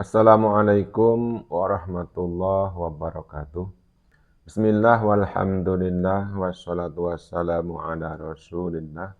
Assalamualaikum warahmatullahi wabarakatuh. Bismillah walhamdulillah wassalatu wassalamu ala rasulillah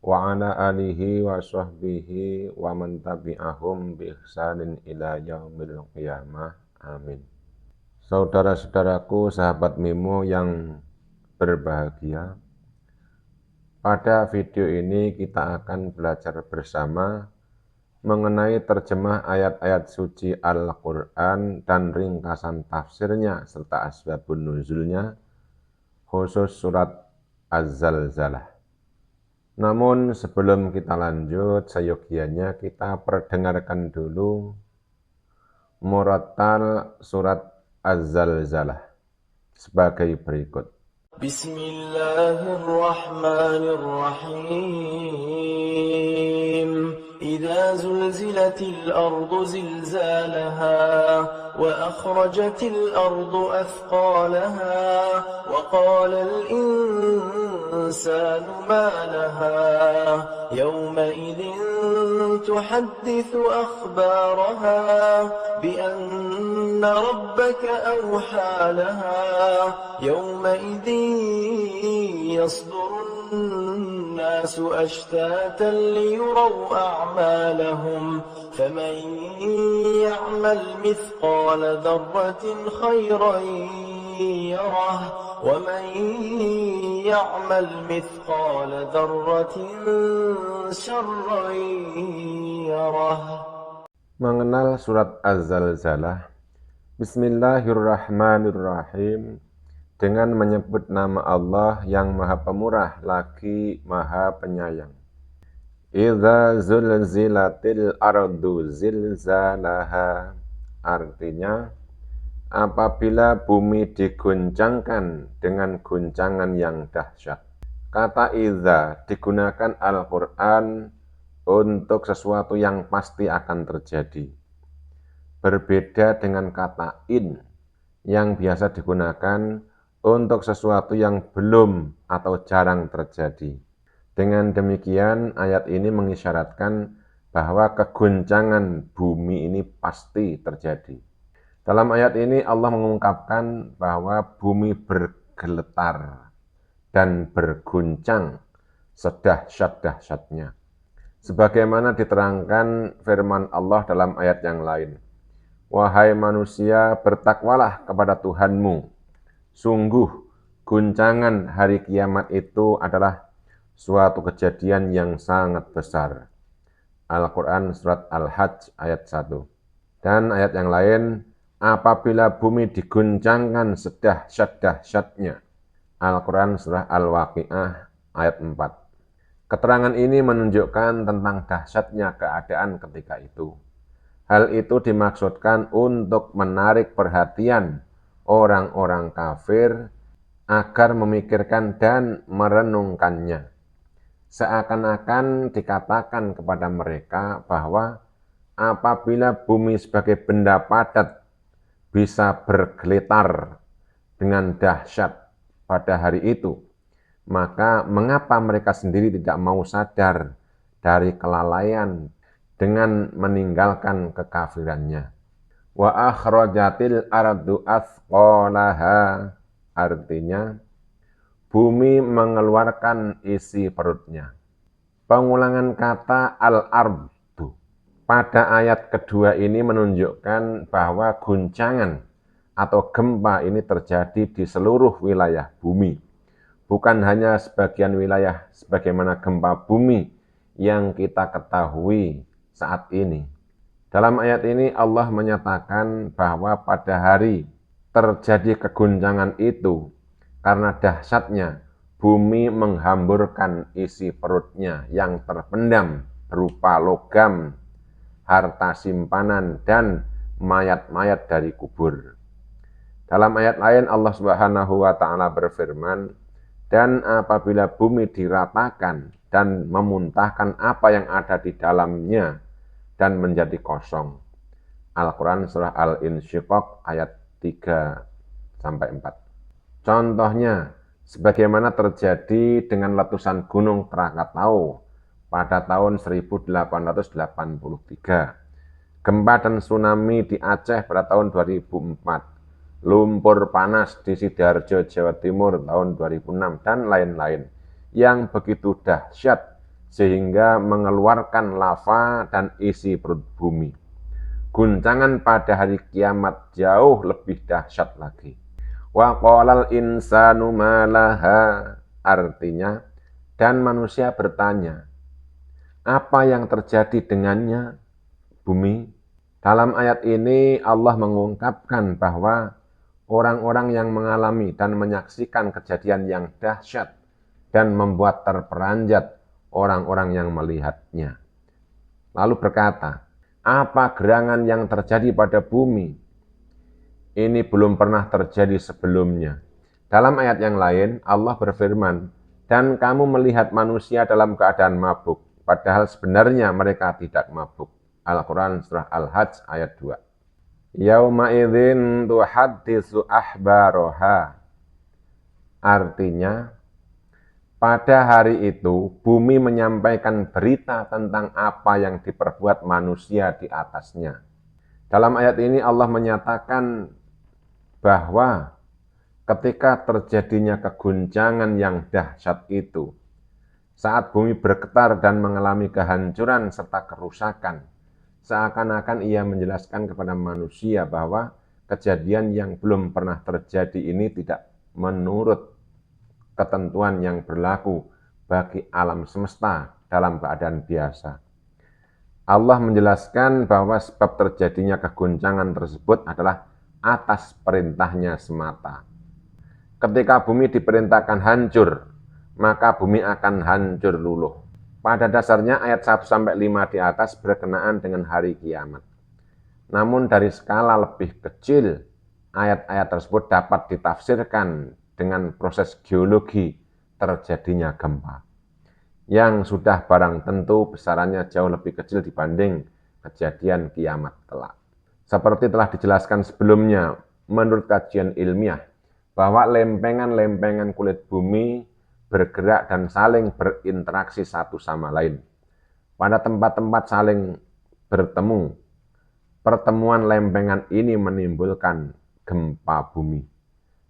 wa ala alihi wa sahbihi wa man tabi'ahum bi ihsanin ila yaumil qiyamah. Amin. Saudara-saudaraku, sahabat Mimo yang berbahagia, pada video ini kita akan belajar bersama mengenai terjemah ayat-ayat suci Al-Quran dan ringkasan tafsirnya serta asbabun nuzulnya, khusus surat Az-Zalzalah. Namun sebelum kita lanjut, seyogianya kita perdengarkan dulu murattal surat Az-Zalzalah sebagai berikut. Bismillahirrahmanirrahim. إذا زلزلت الأرض زلزالها وأخرجت الأرض أثقالها وقال الإنسان ما لها يومئذ تحدث أخبارها بأن ربك أوحى لها يومئذ يصدر الناس أشتاتا ليروا أعمالهم فمن يعمل مثقال ذرة خيرا يره ومن يعمل مثقال ذرة شرا يره. Mengenal surat Az-Zalzalah. Bismillahirrahmanirrahim. Dengan menyebut nama Allah yang Maha Pemurah lagi Maha Penyayang. Idza zulzilatil ardu zilzalaha. Artinya, apabila bumi diguncangkan dengan guncangan yang dahsyat. Kata idza digunakan Al-Quran untuk sesuatu yang pasti akan terjadi. Berbeda dengan kata in yang biasa digunakan untuk sesuatu yang belum atau jarang terjadi. Dengan demikian, ayat ini mengisyaratkan bahwa keguncangan bumi ini pasti terjadi. Dalam ayat ini Allah mengungkapkan bahwa bumi bergeletar dan berguncang sedahsyat-dahsyatnya. Sebagaimana diterangkan firman Allah dalam ayat yang lain. Wahai manusia, bertakwalah kepada Tuhanmu. Sungguh, guncangan hari kiamat itu adalah suatu kejadian yang sangat besar. Al-Quran Surat Al-Hajj ayat 1. Dan ayat yang lain, apabila bumi diguncangkan sedahsyat-dahsyatnya. Al-Quran Surah Al-Waqi'ah ayat 4. Keterangan ini menunjukkan tentang dahsyatnya keadaan ketika itu. Hal itu dimaksudkan untuk menarik perhatian orang-orang kafir agar memikirkan dan merenungkannya. Seakan-akan dikatakan kepada mereka bahwa apabila bumi sebagai benda padat bisa bergeletar dengan dahsyat pada hari itu, maka mengapa mereka sendiri tidak mau sadar dari kelalaian dengan meninggalkan kekafirannya. Wa akhrajatil ardu athqalaha, artinya bumi mengeluarkan isi perutnya. Pengulangan kata al-ardu pada ayat kedua ini menunjukkan bahwa guncangan atau gempa ini terjadi di seluruh wilayah bumi. Bukan hanya sebagian wilayah sebagaimana gempa bumi yang kita ketahui saat ini. Dalam ayat ini Allah menyatakan bahwa pada hari terjadi keguncangan itu karena dahsyatnya bumi menghamburkan isi perutnya yang terpendam berupa logam, harta simpanan, dan mayat-mayat dari kubur. Dalam ayat lain Allah Subhanahu wa Ta'ala berfirman, dan apabila bumi diratakan dan memuntahkan apa yang ada di dalamnya dan menjadi kosong. Al-Quran Surah Al-Insyiqaq ayat 3-4. Contohnya, sebagaimana terjadi dengan letusan Gunung Krakatau pada tahun 1883. gempa dan tsunami di Aceh pada tahun 2004, lumpur panas di Sidoarjo, Jawa Timur tahun 2006, dan lain-lain, yang begitu dahsyat sehingga mengeluarkan lava dan isi perut bumi. Guncangan pada hari kiamat jauh lebih dahsyat lagi. Wa qalal insanu malaha, artinya, dan manusia bertanya, apa yang terjadi dengannya bumi? Dalam ayat ini Allah mengungkapkan bahwa orang-orang yang mengalami dan menyaksikan kejadian yang dahsyat dan membuat terperanjat orang-orang yang melihatnya. Lalu berkata, apa gerangan yang terjadi pada bumi? Ini belum pernah terjadi sebelumnya. Dalam ayat yang lain, Allah berfirman, dan kamu melihat manusia dalam keadaan mabuk, padahal sebenarnya mereka tidak mabuk. Al-Quran Surah Al-Hajj ayat 2. Yauma idzin tuhaddisu ahbaroha. Artinya, pada hari itu bumi menyampaikan berita tentang apa yang diperbuat manusia di atasnya. Dalam ayat ini Allah menyatakan bahwa ketika terjadinya keguncangan yang dahsyat itu, saat bumi bergetar dan mengalami kehancuran serta kerusakan, seakan-akan ia menjelaskan kepada manusia bahwa kejadian yang belum pernah terjadi ini tidak menurut ketentuan yang berlaku bagi alam semesta dalam keadaan biasa. Allah menjelaskan bahwa sebab terjadinya keguncangan tersebut adalah atas perintahnya semata. Ketika bumi diperintahkan hancur, maka bumi akan hancur luluh. Pada dasarnya ayat 1-5 di atas berkenaan dengan hari kiamat. Namun dari skala lebih kecil, ayat-ayat tersebut dapat ditafsirkan dengan proses geologi terjadinya gempa, yang sudah barang tentu besarannya jauh lebih kecil dibanding kejadian kiamat kelak. Seperti telah dijelaskan sebelumnya, menurut kajian ilmiah, bahwa lempengan-lempengan kulit bumi bergerak dan saling berinteraksi satu sama lain. Pada tempat-tempat saling bertemu, pertemuan lempengan ini menimbulkan gempa bumi.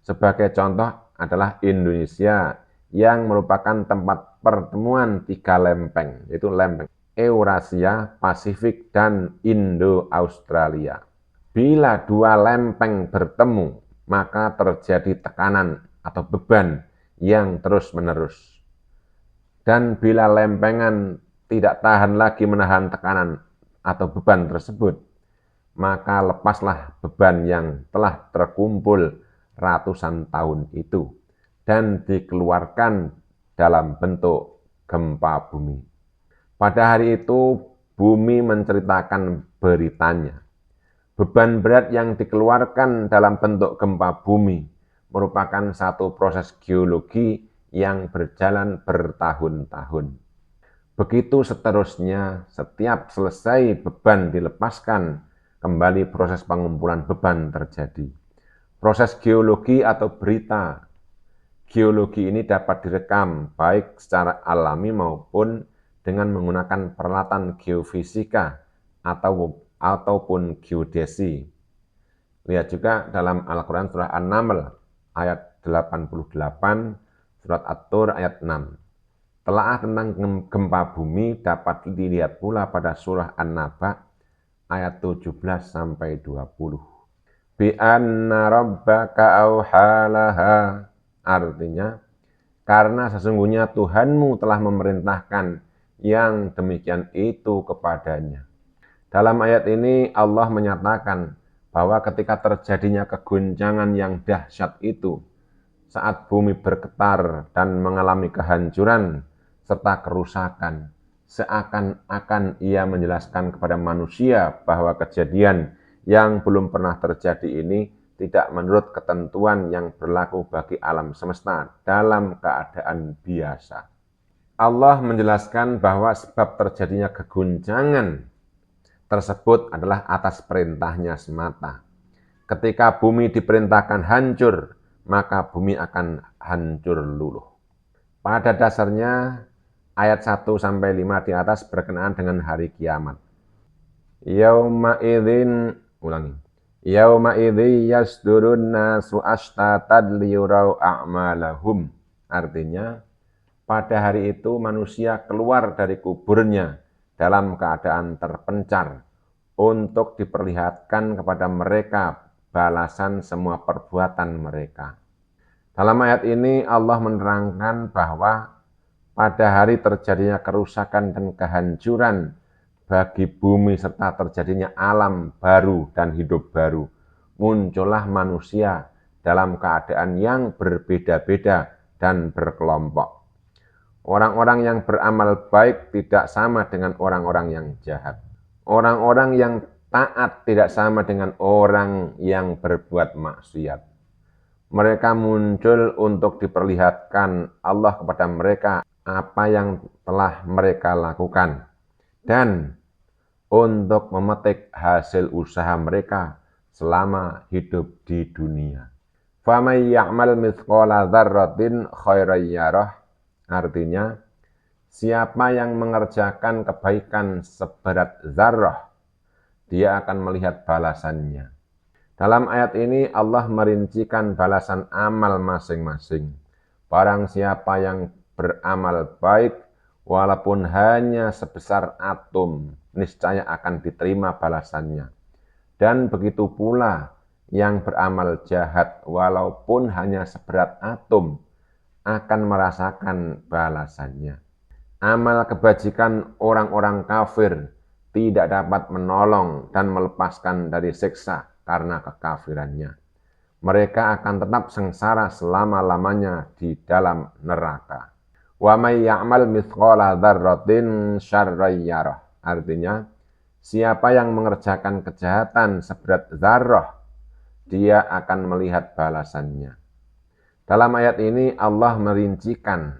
Sebagai contoh adalah Indonesia yang merupakan tempat pertemuan 3 lempeng, yaitu lempeng Eurasia, Pasifik, dan Indo-Australia. Bila 2 lempeng bertemu, maka terjadi tekanan atau beban yang terus-menerus. Dan bila lempengan tidak tahan lagi menahan tekanan atau beban tersebut, maka lepaslah beban yang telah terkumpul ratusan tahun itu dan dikeluarkan dalam bentuk gempa bumi. Pada hari itu, bumi menceritakan beritanya. Beban berat yang dikeluarkan dalam bentuk gempa bumi merupakan satu proses geologi yang berjalan bertahun-tahun. Begitu seterusnya, setiap selesai beban dilepaskan, kembali proses pengumpulan beban terjadi. Proses geologi atau berita geologi ini dapat direkam baik secara alami maupun dengan menggunakan peralatan geofisika ataupun geodesi. Lihat juga dalam Al-Quran Surah An-Naml ayat 88, Surat At-Tur ayat 6. Telaah tentang gempa bumi dapat dilihat pula pada Surah An-Naba ayat 17-20. Bi anna rabbaka auhalaha, artinya karena sesungguhnya Tuhanmu telah memerintahkan yang demikian itu kepadanya. Dalam ayat ini Allah menyatakan bahwa ketika terjadinya keguncangan yang dahsyat itu, saat bumi bergetar dan mengalami kehancuran serta kerusakan, seakan-akan ia menjelaskan kepada manusia bahwa kejadian yang belum pernah terjadi ini tidak menurut ketentuan yang berlaku bagi alam semesta dalam keadaan biasa. Allah menjelaskan bahwa sebab terjadinya keguncangan tersebut adalah atas perintahnya semata. Ketika bumi diperintahkan hancur, maka bumi akan hancur luluh. Pada dasarnya, ayat 1-5 di atas berkenaan dengan hari kiamat. Yauma idzin, ulangi. Yauma idzi yasdurun nasu ashtatan liyurau a'malahum. Artinya, pada hari itu manusia keluar dari kuburnya dalam keadaan terpencar untuk diperlihatkan kepada mereka balasan semua perbuatan mereka. Dalam ayat ini Allah menerangkan bahwa pada hari terjadinya kerusakan dan kehancuran bagi bumi serta terjadinya alam baru dan hidup baru, muncullah manusia dalam keadaan yang berbeda-beda dan berkelompok. Orang-orang yang beramal baik tidak sama dengan orang-orang yang jahat. Orang-orang yang taat tidak sama dengan orang yang berbuat maksiat. Mereka muncul untuk diperlihatkan Allah kepada mereka apa yang telah mereka lakukan dan untuk memetik hasil usaha mereka selama hidup di dunia. Faman ya'mal mithqala dzarratin khairan yarah. Artinya, siapa yang mengerjakan kebaikan seberat zarrah, dia akan melihat balasannya. Dalam ayat ini Allah merincikan balasan amal masing-masing. Barang siapa yang beramal baik, walaupun hanya sebesar atom, niscaya akan diterima balasannya. Dan begitu pula yang beramal jahat, walaupun hanya seberat atom, akan merasakan balasannya. Amal kebajikan orang-orang kafir tidak dapat menolong dan melepaskan dari siksa karena kekafirannya. Mereka akan tetap sengsara selama-lamanya di dalam neraka. Wa may ya'mal mithqala dzarratin syarran yarah. Artinya, siapa yang mengerjakan kejahatan seberat zarrah, dia akan melihat balasannya. Dalam ayat ini Allah merincikan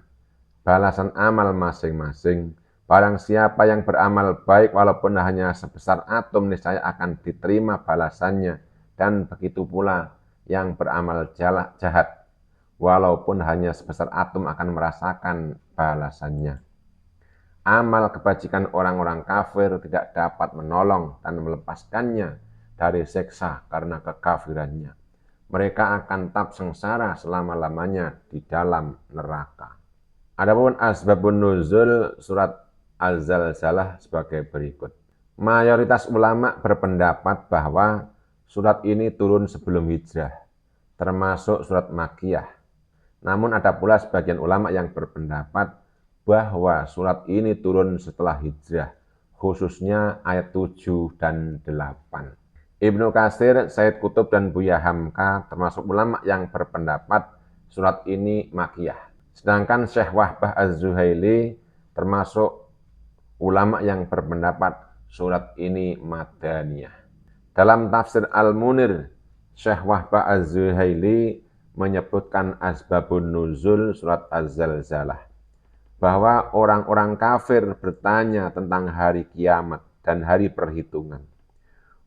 balasan amal masing-masing. Barang siapa yang beramal baik walaupun hanya sebesar atom, niscaya akan diterima balasannya. Dan begitu pula yang beramal jahat, walaupun hanya sebesar atom akan merasakan balasannya. Amal kebajikan orang-orang kafir tidak dapat menolong dan melepaskannya dari siksa karena kekafirannya. Mereka akan tetap sengsara selama-lamanya di dalam neraka. Adapun asbabun nuzul surat Az-Zalzalah sebagai berikut. Mayoritas ulama berpendapat bahwa surat ini turun sebelum hijrah, termasuk surat Makkiyah. Namun ada pula sebagian ulama yang berpendapat bahwa surat ini turun setelah hijrah, khususnya ayat 7 dan 8. Ibnu Katsir, Said Qutb, dan Buya Hamka termasuk ulama yang berpendapat surat ini Makkiyah. Sedangkan Syekh Wahbah Az-Zuhaili termasuk ulama yang berpendapat surat ini Madaniyah. Dalam tafsir Al-Munir, Syekh Wahbah Az-Zuhaili menyebutkan asbabun nuzul surat Az-Zalzalah, bahwa orang-orang kafir bertanya tentang hari kiamat dan hari perhitungan.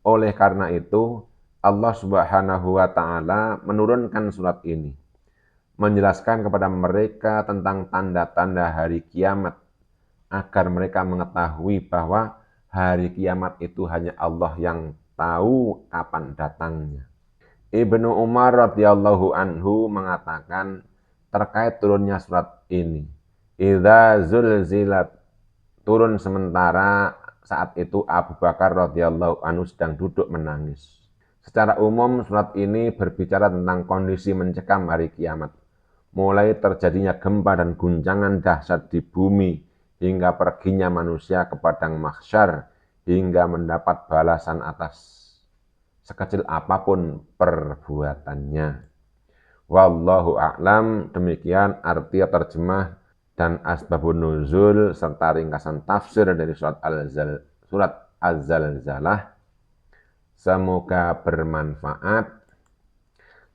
Oleh karena itu, Allah Subhanahu wa Ta'ala menurunkan surat ini, menjelaskan kepada mereka tentang tanda-tanda hari kiamat, agar mereka mengetahui bahwa hari kiamat itu hanya Allah yang tahu kapan datangnya. Ibnu Umar radhiyallahu anhu mengatakan terkait turunnya surat ini, idza zulzilat, turun sementara saat itu Abu Bakar radhiyallahu anhu sedang duduk menangis. Secara umum surat ini berbicara tentang kondisi mencekam hari kiamat, mulai terjadinya gempa dan guncangan dahsyat di bumi, hingga perginya manusia ke padang mahsyar, hingga mendapat balasan atas sekecil apapun perbuatannya. Wallahu a'lam. Demikian arti terjemah dan asbabun nuzul serta ringkasan tafsir dari surat Az-Zalzalah. Semoga bermanfaat.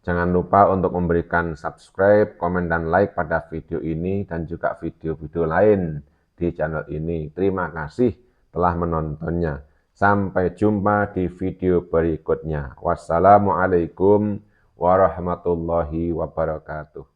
Jangan lupa untuk memberikan subscribe, komen, dan like pada video ini dan juga video-video lain di channel ini. Terima kasih telah menontonnya. Sampai jumpa di video berikutnya. Wassalamualaikum warahmatullahi wabarakatuh.